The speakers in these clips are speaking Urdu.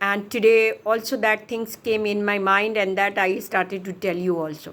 and today also that things came in my mind and that I started to tell you also।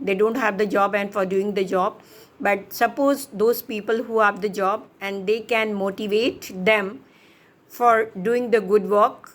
they don't have the job and for doing the job, but suppose those people who have the job and they can motivate them for doing the good work।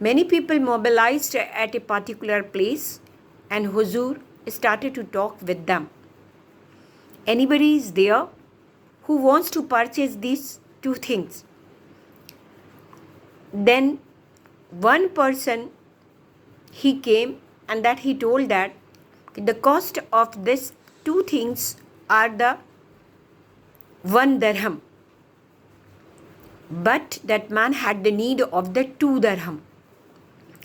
Many people mobilized at a particular place and Huzur started to talk with them. Anybody is there who wants to purchase these 2 things? Then one person he came and that he told that the cost of these 2 things are the 1 dirham. But that man had the need of the 2 dirham.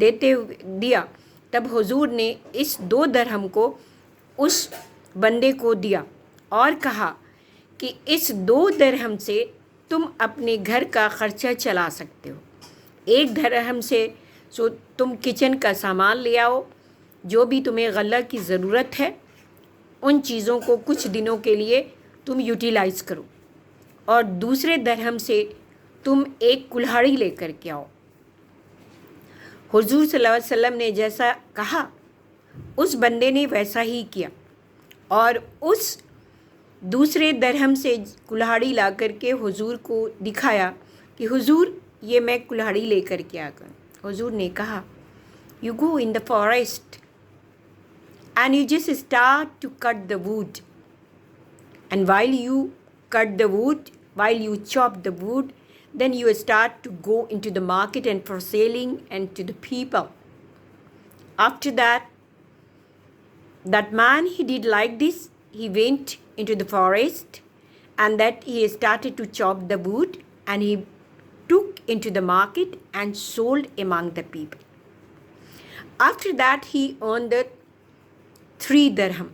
دیا تب حضور نے اس 2 درہم کو اس بندے کو دیا اور کہا کہ اس 2 درہم سے تم اپنے گھر کا خرچہ چلا سکتے ہو. 1 درہم سے تم کچن کا سامان لے آؤ، جو بھی تمہیں غلہ کی ضرورت ہے ان چیزوں کو کچھ دنوں کے لیے تم یوٹیلائز کرو، اور دوسرے درہم سے تم ایک کلہاڑی لے کر کے آؤ. حضور صلی اللہ علیہ وسلم نے جیسا کہا اس بندے نے ویسا ہی کیا، اور اس دوسرے درہم سے کلہاڑی لا کر کے حضور کو دکھایا کہ حضور یہ میں کلہاڑی لے کر کے آ کر. حضور نے کہا you go in the forest and you just start to cut the wood, and while you cut the wood, while you chop the wood, then you start to go into the market and for selling and to the people. After that, that man, he did like this. He went into the forest and that he started to chop the wood and he took into the market and sold among the people. After that, he earned the 3 درہم.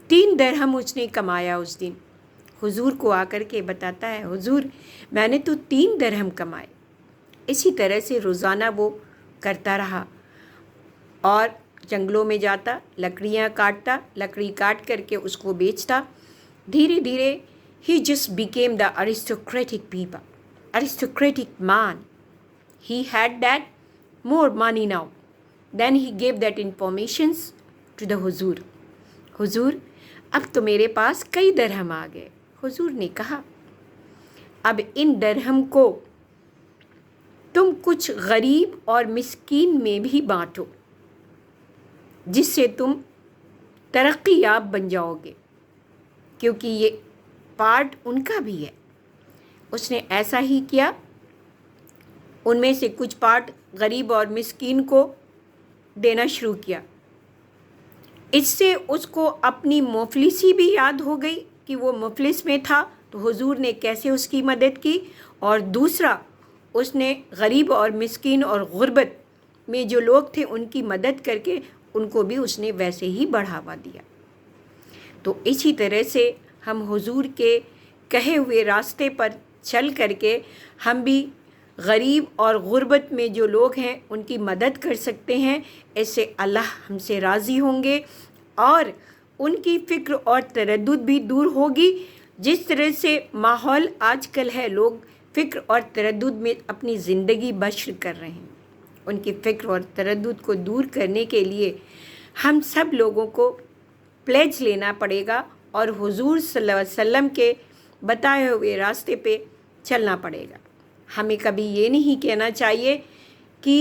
3 درہم اس نے کمایا اس دن. حضور کو آ کر کے بتاتا ہے حضور میں نے تو 3 درہم کمائے. اسی طرح سے روزانہ وہ کرتا رہا اور جنگلوں میں جاتا، لکڑیاں کاٹتا، لکڑی کاٹ کر کے اس کو بیچتا. دھیرے دھیرے he just became the aristocratic people, aristocratic man. He had that more money now. Then he gave that informations to the حضور. حضور اب تو میرے پاس کئی درہم آ گئے. حضور نے کہا اب ان درہم کو تم کچھ غریب اور مسکین میں بھی بانٹو، جس سے تم ترقی یاب بن جاؤ گے، کیونکہ یہ پارٹ ان کا بھی ہے. اس نے ایسا ہی کیا، ان میں سے کچھ پارٹ غریب اور مسکین کو دینا شروع کیا. اس سے اس کو اپنی مفلسی بھی یاد ہو گئی کہ وہ مفلس میں تھا تو حضور نے کیسے اس کی مدد کی، اور دوسرا اس نے غریب اور مسکین اور غربت میں جو لوگ تھے ان کی مدد کر کے ان کو بھی اس نے ویسے ہی بڑھاوا دیا. تو اسی طرح سے ہم حضور کے کہے ہوئے راستے پر چل کر کے ہم بھی غریب اور غربت میں جو لوگ ہیں ان کی مدد کر سکتے ہیں. اس سے اللہ ہم سے راضی ہوں گے اور ان کی فکر اور تردد بھی دور ہوگی. جس طرح سے ماحول آج کل ہے، لوگ فکر اور تردد میں اپنی زندگی بسر کر رہے ہیں. ان کی فکر اور تردد کو دور کرنے کے لیے ہم سب لوگوں کو پلیج لینا پڑے گا اور حضور صلی اللہ علیہ وسلم کے بتائے ہوئے راستے پہ چلنا پڑے گا. ہمیں کبھی یہ نہیں کہنا چاہیے کہ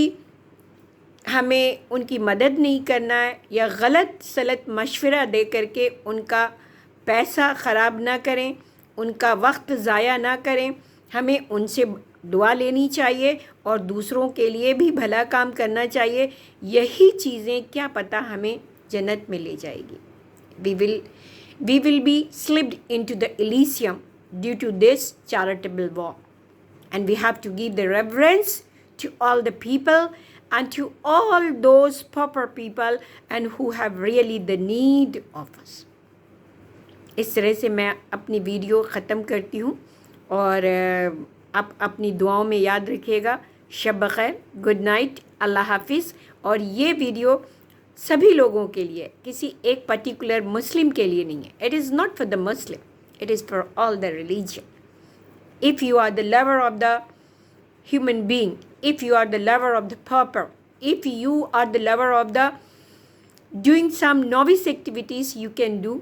ہمیں ان کی مدد نہیں کرنا ہے، یا غلط سلط مشورہ دے کر کے ان کا پیسہ خراب نہ کریں، ان کا وقت ضائع نہ کریں. ہمیں ان سے دعا لینی چاہیے اور دوسروں کے لیے بھی بھلا کام کرنا چاہیے. یہی چیزیں کیا پتہ ہمیں جنت میں لے جائے گی. We will be slipped into the Elysium due to this charitable work. And we have to give the reverence to all the people and to all those pauper people and who have really the need of us. اس طرح سے میں اپنی ویڈیو ختم کرتی ہوں، اور آپ اپنی دعاؤں میں یاد رکھیے گا. شب بخیر، گڈ نائٹ، اللہ حافظ. اور یہ ویڈیو سبھی لوگوں کے لیے، کسی ایک پرٹیکولر مسلم کے لیے نہیں ہے. It is not for the Muslim, it is for all the religion. If you are the lover of the human being, if you are the lover of the pauper, if you are the lover of the doing some novice activities you can do,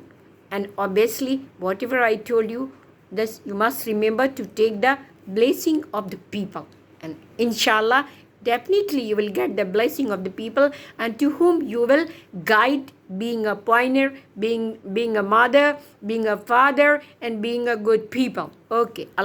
and obviously whatever I told you, this you must remember to take the blessing of the people, and inshallah definitely you will get the blessing of the people, and to whom you will guide, being a pioneer, being a mother, being a father, and being a good people. Okay, Allah.